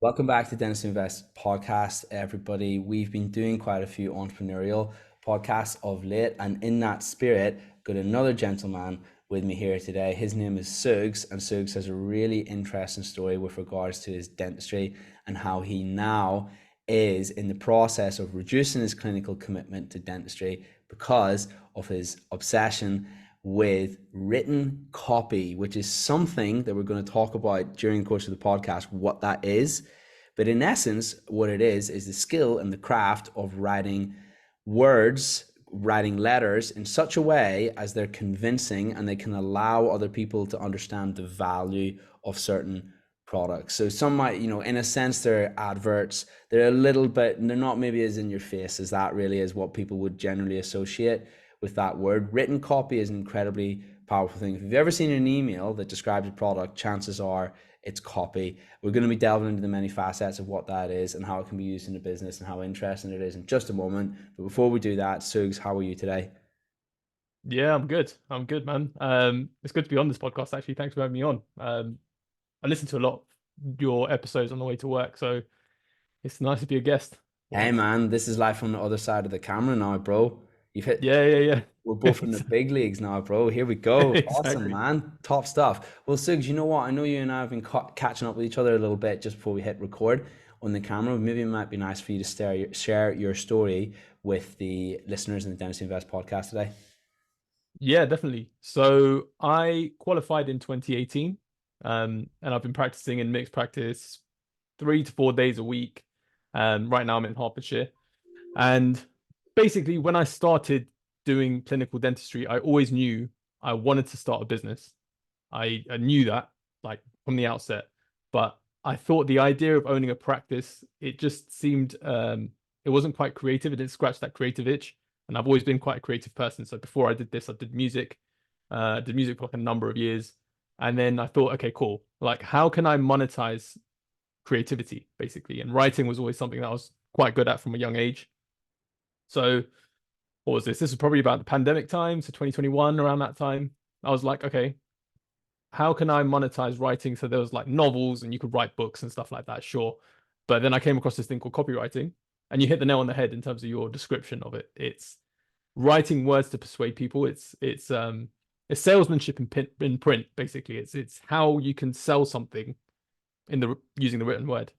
Welcome back to Dennis Invest podcast, everybody. We've been doing quite a few entrepreneurial podcasts of late, and in that spirit, got another gentleman with me here today. His name is Sugz, and Sugz has a really interesting story with regards to his dentistry and how he now is in the process of reducing his clinical commitment to dentistry because of his obsession with written copy, which is something that we're going to talk about during the course of the podcast, what that is. But in essence, what it is the skill and the craft of writing words, writing letters in such a way as they're convincing and they can allow other people to understand the value of certain products. So some might, in a sense, they're adverts. They're a little bit, they're not maybe as in your face as that really is what people would generally associate with that word. Written copy is an incredibly powerful thing. If you've ever seen an email that describes a product, chances are it's copy. We're going to be delving into the many facets of what that is and how it can be used in a business and how interesting it is in just a moment. But before we do that, Sugz, how are you today? Yeah, I'm good. I'm good, man. It's good to be on this podcast, actually. Thanks for having me on. I listen to a lot of your episodes on the way to work, so it's nice to be a guest Hey once. man, this is life on the other side of the camera now, bro. You've hit Yeah, yeah, We're yeah. both in the big leagues now, bro. Here we go. Awesome, Exactly. man. Top stuff. Well, Suggs, you know what? I know you and I have been catching up with each other a little bit just before we hit record on the camera. Maybe it might be nice for you to share your story with the listeners in the Dentistry Invest podcast today. Yeah, definitely. So I qualified in 2018, and I've been practicing in mixed practice 3 to 4 days a week. Right now I'm in Hertfordshire. And basically, when I started doing clinical dentistry, I always knew I wanted to start a business. I knew that like from the outset, but I thought the idea of owning a practice, it just seemed it wasn't quite creative. It didn't scratch that creative itch. And I've always been quite a creative person. So before I did this, I did music. Did music for like a number of years. And then I thought, okay, cool. Like, how can I monetize creativity, basically? And writing was always something that I was quite good at from a young age. So what was this? This was probably about the pandemic time, so 2021, around that time. I was like, okay, how can I monetize writing? So there was like novels and you could write books and stuff like that, sure. But then I came across this thing called copywriting, and you hit the nail on the head in terms of your description of it. It's writing words to persuade people. It's salesmanship in print, basically. It's how you can sell something in the using the written word.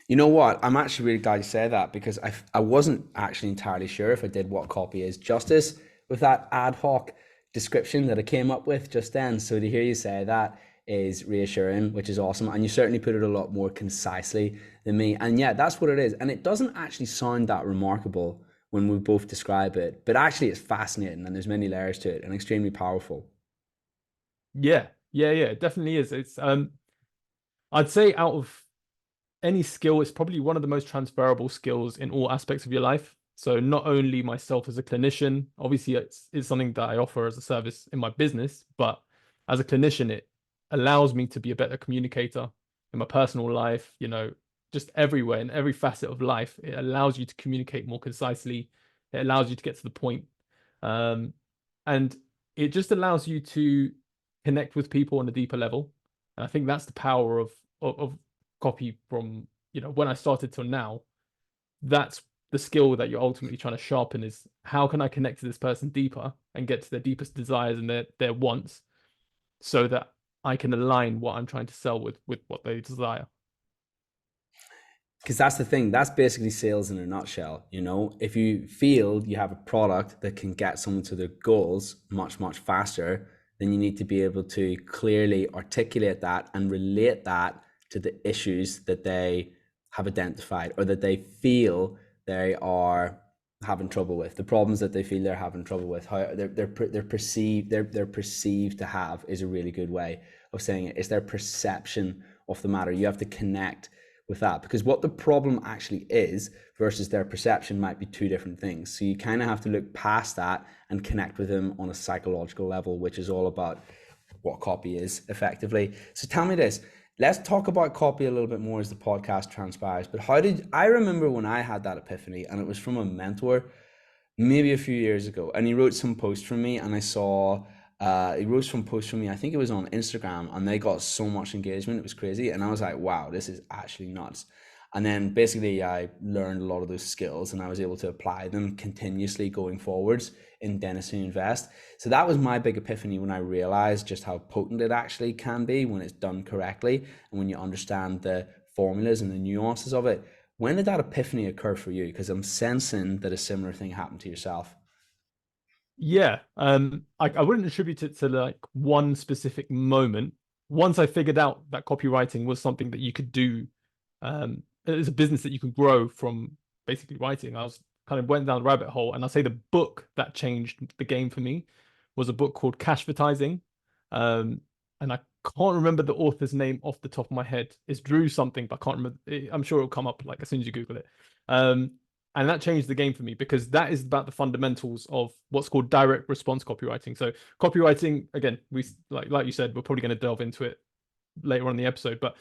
You know what? I'm actually really glad you said that because I wasn't actually entirely sure if I did what copy is justice with that ad hoc description that I came up with just then. So to hear you say that is reassuring, which is awesome. And you certainly put it a lot more concisely than me. And yeah, that's what it is. And it doesn't actually sound that remarkable when we both describe it, but actually it's fascinating and there's many layers to it and extremely powerful. Yeah, yeah, yeah, it definitely is. It's I'd say out of any skill, it's probably one of the most transferable skills in all aspects of your life. So not only myself as a clinician, obviously it's something that I offer as a service in my business, but as a clinician, it allows me to be a better communicator in my personal life, just everywhere in every facet of life. It allows you to communicate more concisely. It allows you to get to the point. Um, and it just allows you to connect with people on a deeper level. And I think that's the power of copy from when I started till now. That's the skill that you're ultimately trying to sharpen is how can I connect to this person deeper and get to their deepest desires and their wants so that I can align what I'm trying to sell with what they desire. Because that's the thing, that's basically sales in a nutshell. If you feel you have a product that can get someone to their goals much much faster, then you need to be able to clearly articulate that and relate that to the issues that they have identified or that they feel they are having trouble with, the problems that they feel they're having trouble with, how they're perceived to have is a really good way of saying it. It's their perception of the matter. You have to connect with that because what the problem actually is versus their perception might be two different things. So you kind of have to look past that and connect with them on a psychological level, which is all about what copy is effectively. So tell me this. Let's talk about copy a little bit more as the podcast transpires. But how did I remember when I had that epiphany, and it was from a mentor maybe a few years ago, and he wrote some post for me, and I saw He wrote some posts for me. I think it was on Instagram, and they got so much engagement. It was crazy, and I was like, "Wow, this is actually nuts." And then basically, I learned a lot of those skills, and I was able to apply them continuously going forwards in Dentistry Invest. So that was my big epiphany when I realized just how potent it actually can be when it's done correctly, and when you understand the formulas and the nuances of it. When did that epiphany occur for you? Because I'm sensing that a similar thing happened to yourself. Yeah, I wouldn't attribute it to like one specific moment. Once I figured out that copywriting was something that you could do, as a business that you could grow from basically writing, I was kind of went down the rabbit hole. And I'll say the book that changed the game for me was a book called Cashvertising. Um, and I can't remember the author's name off the top of my head. It's Drew something, but I can't remember. I'm sure it'll come up like as soon as you Google it. Um, and that changed the game for me because that is about the fundamentals of what's called direct response copywriting. So copywriting, again, we like you said, we're probably going to delve into it later on in the episode, but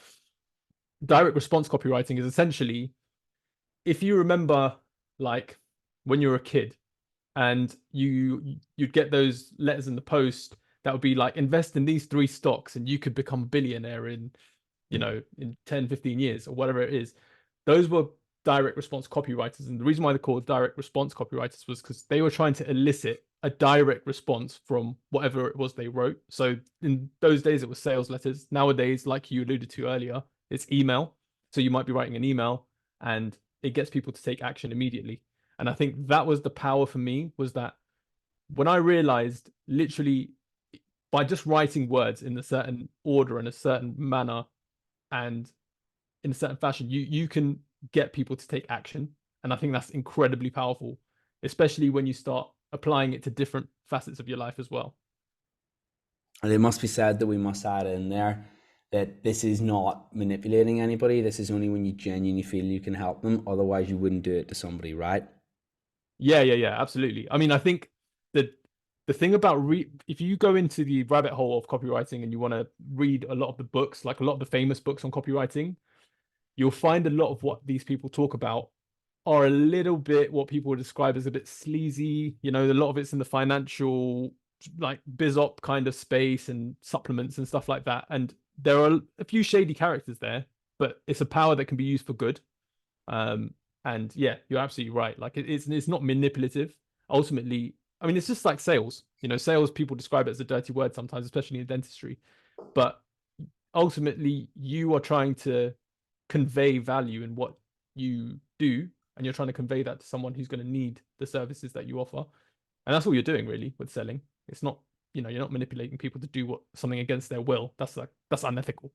direct response copywriting is essentially, if you remember, like when you were a kid and you'd get those letters in the post that would be like, invest in these three stocks and you could become a billionaire in, in 10, 15 years or whatever it is. Those were direct response copywriters. And the reason why they're called direct response copywriters was because they were trying to elicit a direct response from whatever it was they wrote. So in those days, it was sales letters. Nowadays, like you alluded to earlier, it's email. So you might be writing an email and it gets people to take action immediately. And I think that was the power for me, was that when I realized literally by just writing words in a certain order and a certain manner and in a certain fashion, you can get people to take action. And I think that's incredibly powerful, especially when you start applying it to different facets of your life as well. And it must be said that we must add in there that this is not manipulating anybody. This is only when you genuinely feel you can help them. Otherwise, you wouldn't do it to somebody, right? Yeah, absolutely. I mean, I think that the thing about if you go into the rabbit hole of copywriting and you want to read a lot of the books, like a lot of the famous books on copywriting, you'll find a lot of what these people talk about are a little bit what people would describe as a bit sleazy. A lot of it's in the financial, like biz op kind of space and supplements and stuff like that. And there are a few shady characters there, but it's a power that can be used for good. Um, and yeah, you're absolutely right. Like it's not manipulative. Ultimately, I mean, it's just like sales. Sales people describe it as a dirty word sometimes, especially in dentistry. But ultimately, you are trying to convey value in what you do, and you're trying to convey that to someone who's going to need the services that you offer. And that's all you're doing really with selling. It's not, you're not manipulating people to do something against their will. That's unethical.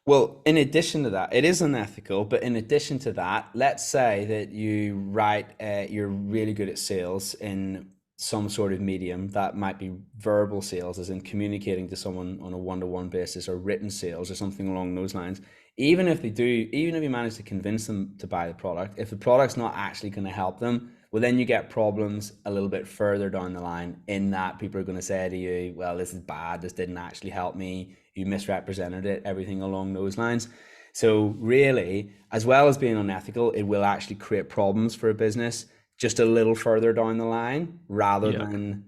Well, in addition to that, it is unethical, but in addition to that, let's say that you're really good at sales in some sort of medium that might be verbal sales, as in communicating to someone on a one-to-one basis, or written sales or something along those lines. Even if you manage to convince them to buy the product, if the product's not actually going to help them, well, then you get problems a little bit further down the line, in that people are going to say to you, well, this is bad, this didn't actually help me, you misrepresented it, everything along those lines. So really, as well as being unethical, it will actually create problems for a business just a little further down the line rather Yeah. than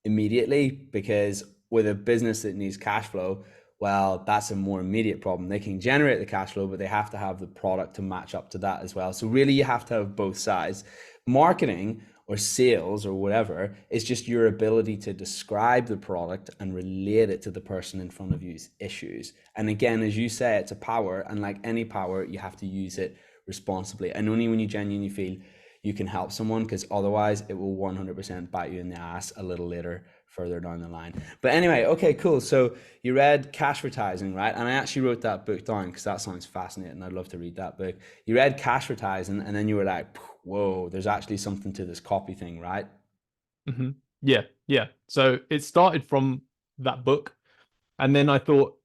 immediately. Because with a business that needs cash flow, well, that's a more immediate problem. They can generate the cash flow, but they have to have the product to match up to that as well. So really, you have to have both sides. Marketing or sales or whatever is just your ability to describe the product and relate it to the person in front of you's issues. And again, as you say, it's a power, and like any power, you have to use it responsibly, and only when you genuinely feel you can help someone, because otherwise it will 100% bite you in the ass a little later further down the line. But anyway, okay, cool. So you read Cashvertising, right? And I actually wrote that book down because that sounds fascinating. I'd love to read that book. You read Cashvertising, and then you were like, whoa, there's actually something to this copy thing, right? Hmm. Yeah. So it started from that book, and then I thought,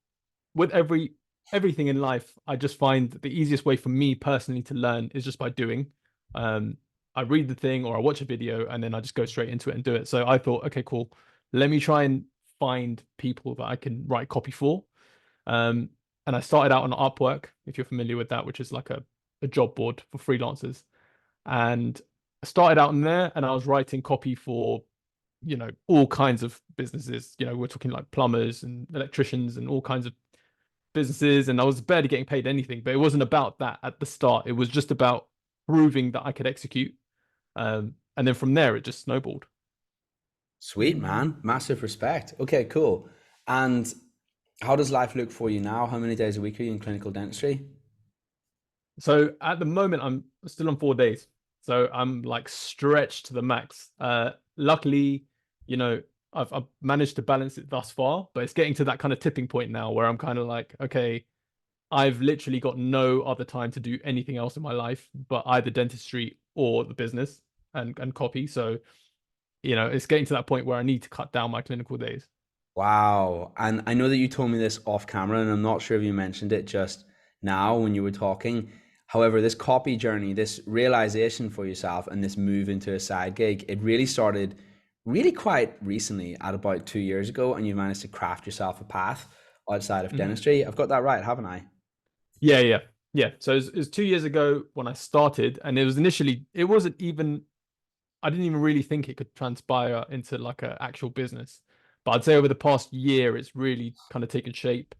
with everything in life, I just find that the easiest way for me personally to learn is just by doing. Um, I read the thing or I watch a video and then I just go straight into it and do it. So I thought, okay, cool. Let me try and find people that I can write copy for. Um, and I started out on Upwork, if you're familiar with that, which is like a job board for freelancers. And I started out in there and I was writing copy for all kinds of businesses. We're talking like plumbers and electricians and all kinds of businesses, and I was barely getting paid anything, but it wasn't about that at the start. It was just about proving that I could execute. And then from there, it just snowballed. Sweet, man. Massive respect. Okay, cool. And how does life look for you now? How many days a week are you in clinical dentistry? So at the moment, I'm still on 4 days. So I'm like stretched to the max. Luckily, you know, I've managed to balance it thus far, but it's getting to that kind of tipping point now where I'm kind of like, okay, I've literally got no other time to do anything else in my life but either dentistry or the business and copy. So, it's getting to that point where I need to cut down my clinical days. Wow. And I know that you told me this off camera, and I'm not sure if you mentioned it just now when you were talking. However, this copy journey, this realization for yourself and this move into a side gig, it really started really quite recently at about 2 years ago, and you managed to craft yourself a path outside of Mhm. dentistry. I've got that right, haven't I? Yeah, yeah, yeah. So it was 2 years ago when I started, and it wasn't even, I didn't even really think it could transpire into like an actual business. But I'd say over the past year, it's really kind of taken shape.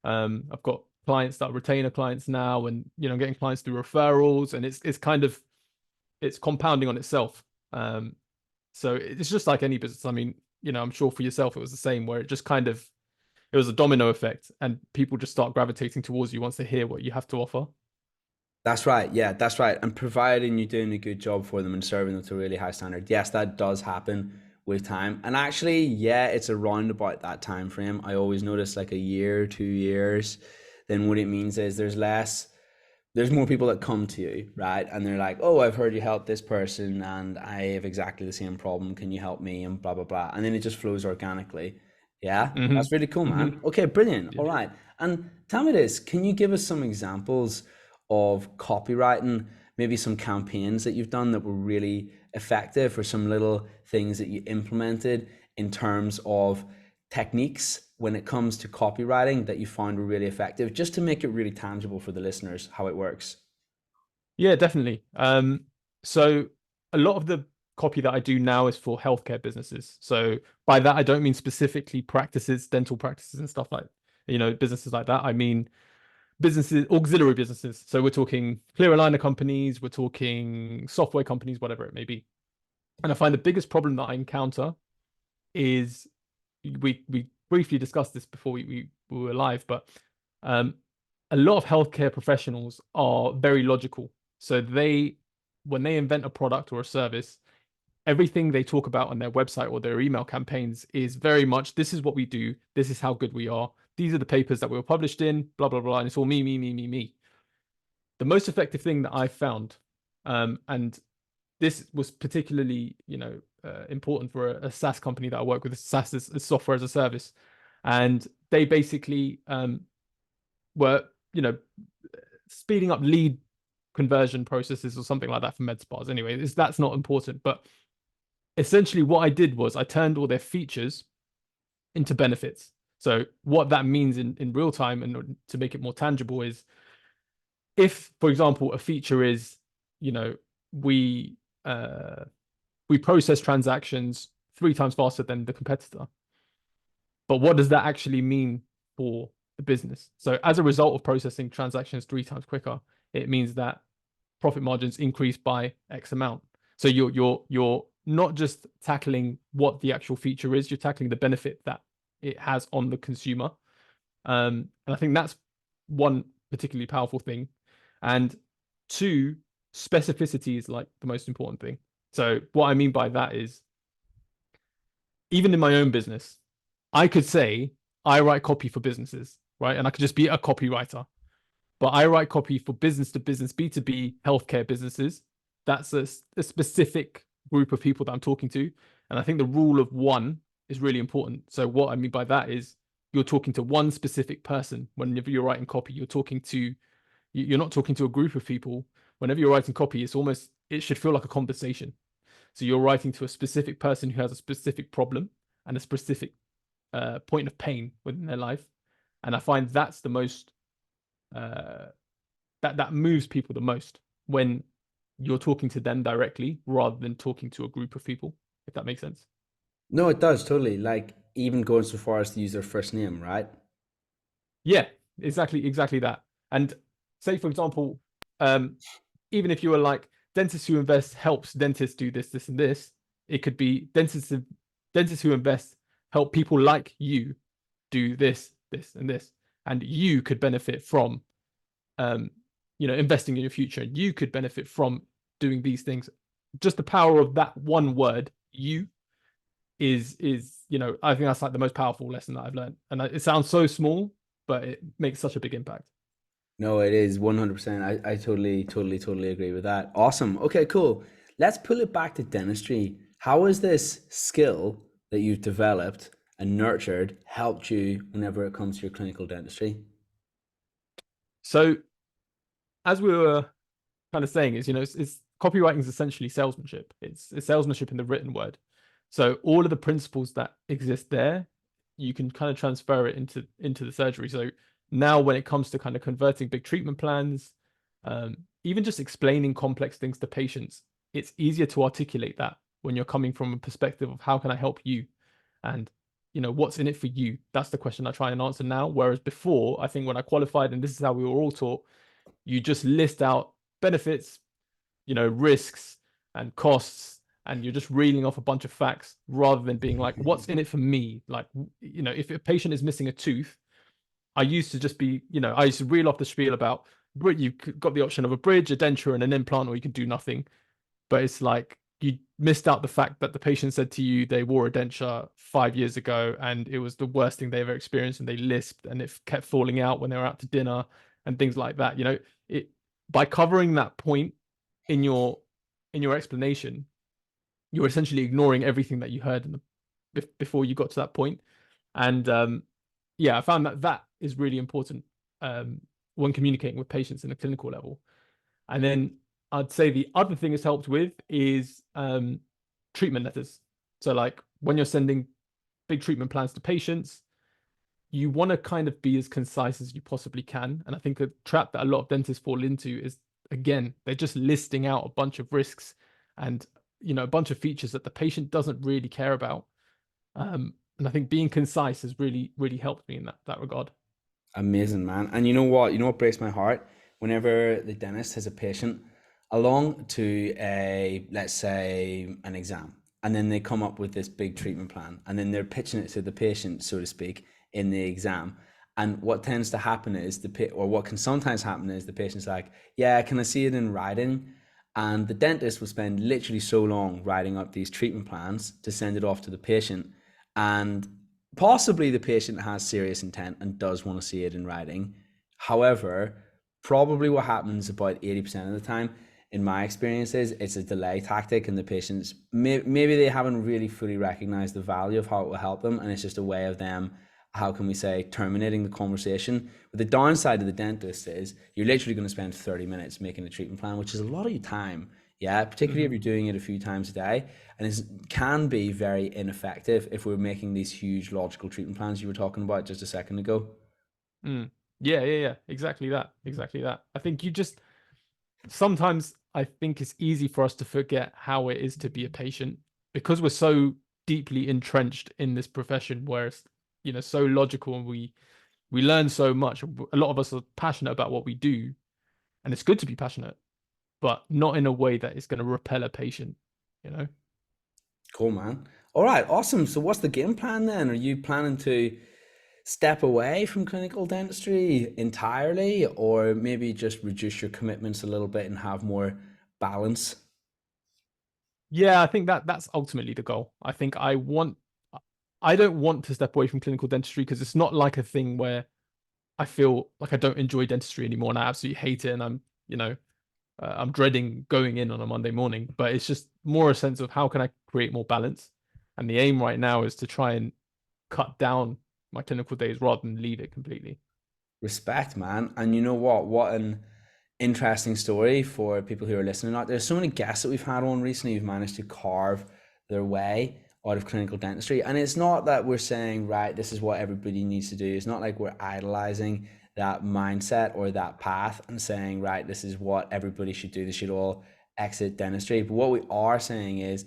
I've got clients that are retainer clients now, and getting clients through referrals, and it's compounding on itself. So it's just like any business. I mean, I'm sure for yourself it was the same, where it was a domino effect, and people just start gravitating towards you once they hear what you have to offer. That's right. Yeah, that's right. And providing you're doing a good job for them and serving them to a really high standard, yes, that does happen with time. And actually, yeah, it's around about that time frame. I always notice like a year, 2 years. Then what it means is there's more people that come to you, right? And they're like, oh, I've heard you help this person and I have exactly the same problem. Can you help me? And blah, blah, blah. And then it just flows organically. Yeah, Hmm. that's really cool, man. Hmm. Okay, brilliant. Yeah. All right. And tell me this, can you give us some examples of copywriting, maybe some campaigns that you've done that were really effective, or some little things that you implemented in terms of techniques when it comes to copywriting that you found were really effective, just to make it really tangible for the listeners how it works? Yeah, definitely. So a lot of the copy that I do now is for healthcare businesses. So by that, I don't mean specifically practices, dental practices and stuff like, businesses like that. I mean businesses, auxiliary businesses. So we're talking clear aligner companies, we're talking software companies, whatever it may be. And I find the biggest problem that I encounter is we briefly discussed this before we were live, but um, a lot of healthcare professionals are very logical. So when they invent a product or a service, everything they talk about on their website or their email campaigns is very much, this is what we do, this is how good we are, these are the papers that we were published in, blah blah blah, and it's all me, me, me, me, me. The most effective thing that I found, and this was particularly, important for a SaaS company that I work with. SaaS is software as a service, and they basically were, speeding up lead conversion processes or something like that for med spas. Anyway, that's not important, but essentially what I did was I turned all their features into benefits. So what that means in real time, and to make it more tangible, is if, for example, a feature is, you know, we uh, we process transactions 3 times faster than the competitor. But what does that actually mean for the business? So as a result of processing transactions 3 times quicker, it means that profit margins increase by X amount. So you're not just tackling what the actual feature is, you're tackling the benefit that it has on the consumer. And I think that's one particularly powerful thing. And two, specificity is like the most important thing. So what I mean by that is, even in my own business, I could say I write copy for businesses, right? And I could just be a copywriter. But I write copy for business to business, B2B healthcare businesses. That's a specific group of people that I'm talking to. And I think the rule of one is really important. So what I mean by that is, you're talking to one specific person. Whenever you're writing copy, you're not talking to a group of people. Whenever you're writing copy, it should feel like a conversation. So you're writing to a specific person who has a specific problem and a specific point of pain within their life. And I find that's the most uh, that moves people the most, when you're talking to them directly rather than talking to a group of people, if that makes sense. No, it does totally. Like even going so far as to use their first name, right? Yeah, exactly that. And say, for example, um, even if you were like dentists who invest helps dentists do this, this, and this, it could be dentists who invest help people like you do this, this, and this, and you could benefit from um, investing in your future. You could benefit from doing these things. Just the power of that one word, you, is I think that's like the most powerful lesson that I've learned. And it sounds so small, but it makes such a big impact. No, it is 100%. I totally agree with that. Awesome. Okay, cool. Let's pull it back to dentistry. How has this skill that you've developed and nurtured helped you whenever it comes to your clinical dentistry? So as we were kind of saying is, it's copywriting is essentially salesmanship. It's salesmanship in the written word. So all of the principles that exist there, you can kind of transfer it into the surgery. So now when it comes to kind of converting big treatment plans, even just explaining complex things to patients, it's easier to articulate that when you're coming from a perspective of how can I help you, and what's in it for you. That's the question I try and answer now. Whereas before, I think when I qualified, and this is how we were all taught, you just list out benefits, risks and costs, and you're just reeling off a bunch of facts rather than being like, what's in it for me? Like, if a patient is missing a tooth, I used to just be, I used to reel off the spiel about you've got the option of a bridge, a denture, and an implant, or you can do nothing. But it's like you missed out the fact that the patient said to you they wore a denture 5 years ago and it was the worst thing they ever experienced, and they lisped and it kept falling out when they were out to dinner and things like that. It by covering that point in your explanation, you're essentially ignoring everything that you heard before you got to that point. And yeah, I found that is really important when communicating with patients in a clinical level. And then I'd say the other thing it's helped with is treatment letters. So like when you're sending big treatment plans to patients, you want to kind of be as concise as you possibly can. And I think a trap that a lot of dentists fall into is, again, they're just listing out a bunch of risks and a bunch of features that the patient doesn't really care about. And I think being concise has really helped me in that regard. Amazing, man. And you know what? You know what breaks my heart? Whenever the dentist has a patient along to a, let's say, an exam, and then they come up with this big treatment plan, and then they're pitching it to the patient, so to speak, in the exam. And what tends to happen is or what can sometimes happen is the patient's like, "Yeah, can I see it in writing?" And the dentist will spend literally so long writing up these treatment plans to send it off to the patient, and possibly the patient has serious intent and does want to see it in writing. However, probably what happens about 80% of the time, in my experience, is it's a delay tactic, and the patients maybe they haven't really fully recognized the value of how it will help them, and it's just a way of them, how can we say, terminating the conversation. But the downside of the dentist is you're literally going to spend 30 minutes making a treatment plan, which is a lot of your time. Yeah, particularly if Mm-hmm. you're doing it a few times a day, and it can be very ineffective if we're making these huge logical treatment plans you were talking about just a second ago. Mm. Yeah. Exactly that. I think you just sometimes I think it's easy for us to forget how it is to be a patient because we're so deeply entrenched in this profession where it's so logical, and we learn so much. A lot of us are passionate about what we do, and it's good to be passionate, but not in a way that is going to repel a patient, you know? Cool, man. All right, awesome. So, what's the game plan then? Are you planning to step away from clinical dentistry entirely, or maybe just reduce your commitments a little bit and have more balance? Yeah, I think that's ultimately the goal. I don't want to step away from clinical dentistry because it's not like a thing where I feel like I don't enjoy dentistry anymore and I absolutely hate it, and I'm dreading going in on a Monday morning. But it's just more a sense of how can I create more balance, and the aim right now is to try and cut down my clinical days rather than leave it completely. Respect, man. And you know what? What an interesting story for people who are listening out. There's so many guests that we've had on recently who've managed to carve their way out of clinical dentistry. And it's not that we're saying, right, this is what everybody needs to do. It's not like we're idolizing that mindset or that path and saying, right, this is what everybody should do. They should all exit dentistry. But what we are saying is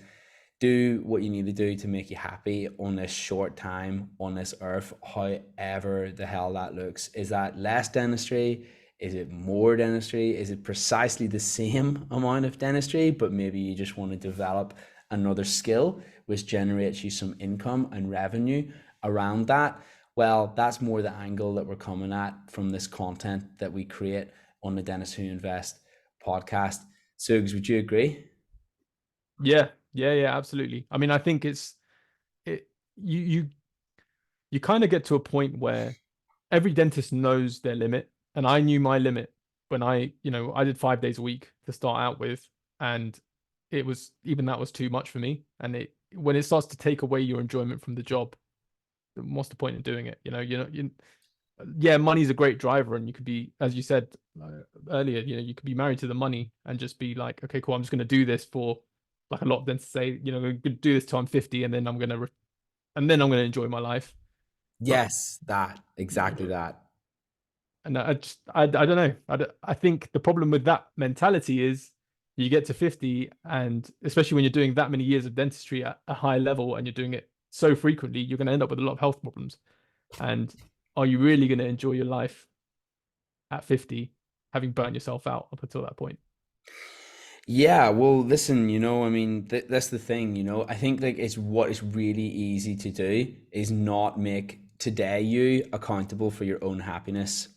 do what you need to do to make you happy on this short time on this earth, however the hell that looks. Is that less dentistry? Is it more dentistry? Is it precisely the same amount of dentistry, but maybe you just want to develop another skill which generates you some income and revenue around that? Well, that's more the angle that we're coming at from this content that we create on the Dentist Who Invest podcast. Sugz, would you agree? Yeah, yeah, absolutely. I mean, I think it you kind of get to a point where every dentist knows their limit, and I knew my limit when I did 5 days a week to start out with, and it was even that was too much for me. And it when it starts to take away your enjoyment from the job, what's the point in doing it? Yeah, money's a great driver, and you could be, as you said earlier, you could be married to the money and just be like, okay, cool, I'm just going to do this for, like a lot of dentists say, I'm going to do this till I'm 50, and then I'm going to enjoy my life. But Yes, that, exactly that. and I don't know. I think the problem with that mentality is you get to 50, and especially when you're doing that many years of dentistry at a high level and you're doing it so frequently, you're going to end up with a lot of health problems. And are you really going to enjoy your life at 50, having burnt yourself out up until that point? Yeah, well, listen, I mean, that's the thing, I think like it's what is really easy to do is not make today you accountable for your own happiness.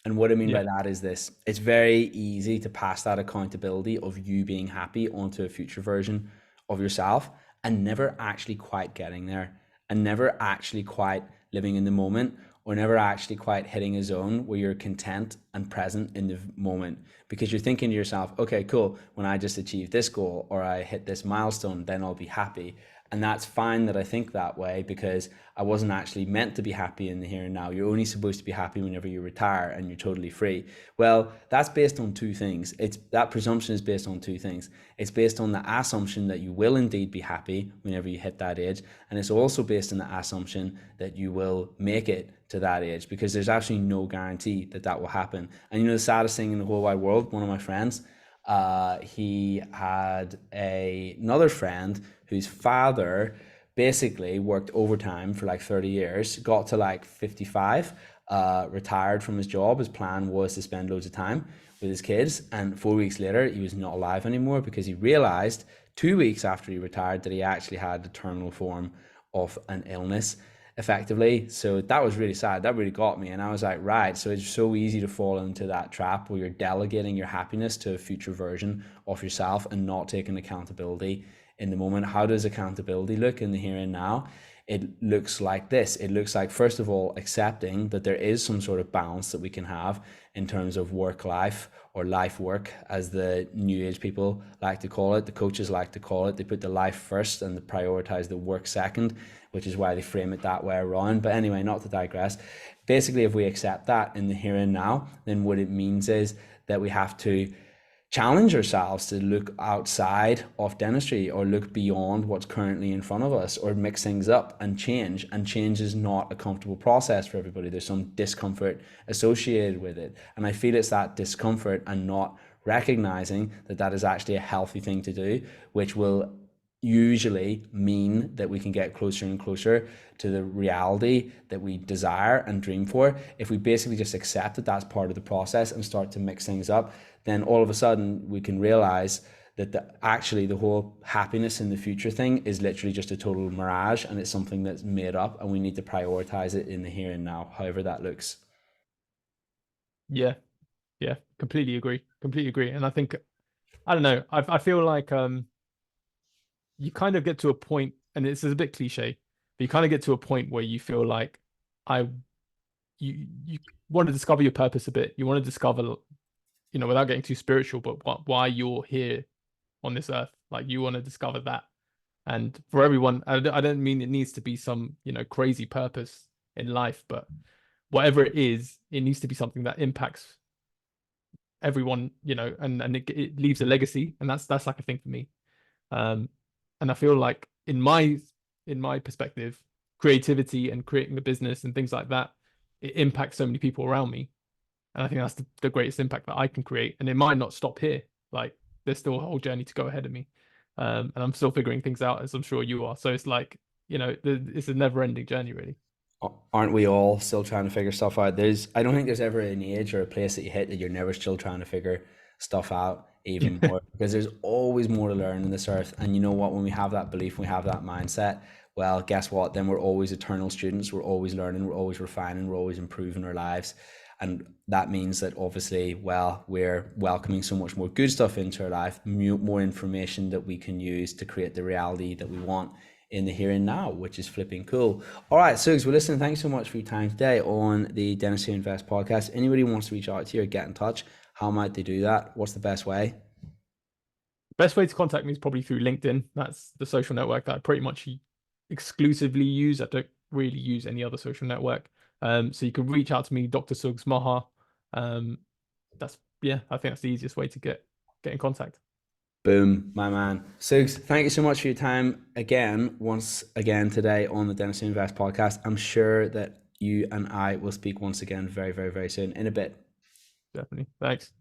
And what I mean Yeah, by that is this: it's very easy to pass that accountability of you being happy onto a future version of yourself and never actually quite getting there, and never actually quite living in the moment, or never actually quite hitting a zone where you're content and present in the moment. Because you're thinking to yourself, okay, cool, when I just achieve this goal or I hit this milestone, then I'll be happy. And that's fine that I think that way, because I wasn't actually meant to be happy in the here and now. You're only supposed to be happy whenever you retire and you're totally free. Well, that's based on two things. It's that presumption is based on two things. It's based on the assumption that you will indeed be happy whenever you hit that age, and it's also based on the assumption that you will make it to that age, because there's actually no guarantee that that will happen. And the saddest thing in the whole wide world, one of my friends, he had another friend whose father basically worked overtime for like 30 years, got to like 55, retired from his job. His plan was to spend loads of time with his kids. And 4 weeks later, he was not alive anymore, because he realized 2 weeks after he retired that he actually had the terminal form of an illness effectively. So that was really sad. That really got me. And I was like, right. So it's so easy to fall into that trap where you're delegating your happiness to a future version of yourself and not taking accountability in the moment. How does accountability look in the here and now? It looks like this. It looks like, first of all, accepting that there is some sort of balance that we can have in terms of work life, or life work, as the new age people like to call it, the coaches like to call it. They put the life first and they prioritize the work second, which is why they frame it that way around. But anyway, not to digress. Basically, if we accept that in the here and now, then what it means is that we have to challenge ourselves to look outside of dentistry, or look beyond what's currently in front of us, or mix things up and change. And change is not a comfortable process for everybody. There's some discomfort associated with it, and I feel it's that discomfort and not recognizing that that is actually a healthy thing to do, which will usually mean that we can get closer and closer to the reality that we desire and dream for. If we basically just accept that that's part of the process and start to mix things up, then all of a sudden we can realize that actually the whole happiness in the future thing is literally just a total mirage, and it's something that's made up, and we need to prioritize it in the here and now, however that looks. yeah, yeah. Completely agree. Completely agree. And I think, I don't know. I feel like you kind of get to a point, and this is a bit cliche, but you kind of get to a point where you feel like I you want to discover your purpose a bit. You want to discover, without getting too spiritual, but why you're here on this earth. Like, you want to discover that. And for everyone, I don't mean it needs to be some, crazy purpose in life, but whatever it is, it needs to be something that impacts everyone, and it leaves a legacy. And that's like a thing for me. Um, and I feel like in my perspective, creativity and creating a business and things like that, it impacts so many people around me. And I think that's the greatest impact that I can create. And it might not stop here. Like, there's still a whole journey to go ahead of me. And I'm still figuring things out, as I'm sure you are. So it's like, it's a never-ending journey, really. Aren't we all still trying to figure stuff out? I don't think there's ever an age or a place that you hit that you're never still trying to figure stuff out even more, because there's always more to learn in this earth. And you know what? When we have that belief, when we have that mindset, well, guess what? Then we're always eternal students. We're always learning. We're always refining. We're always improving our lives. And that means that obviously, well, we're welcoming so much more good stuff into our life, more information that we can use to create the reality that we want in the here and now, which is flipping cool. All right, Sugz, well, listen, thanks so much for your time today on the Dentistry Invest podcast. Anybody who wants to reach out to you or get in touch, how might they do that? What's the best way? Best way to contact me is probably through LinkedIn. That's the social network that I pretty much exclusively use. I don't really use any other social network. So you can reach out to me, Dr. Sugz Maha. I think that's the easiest way to get in contact. Boom, my man. Sugz, thank you so much for your time once again today on the Dentistry Invest podcast. I'm sure that you and I will speak once again very, very, very soon in a bit. Definitely. Thanks.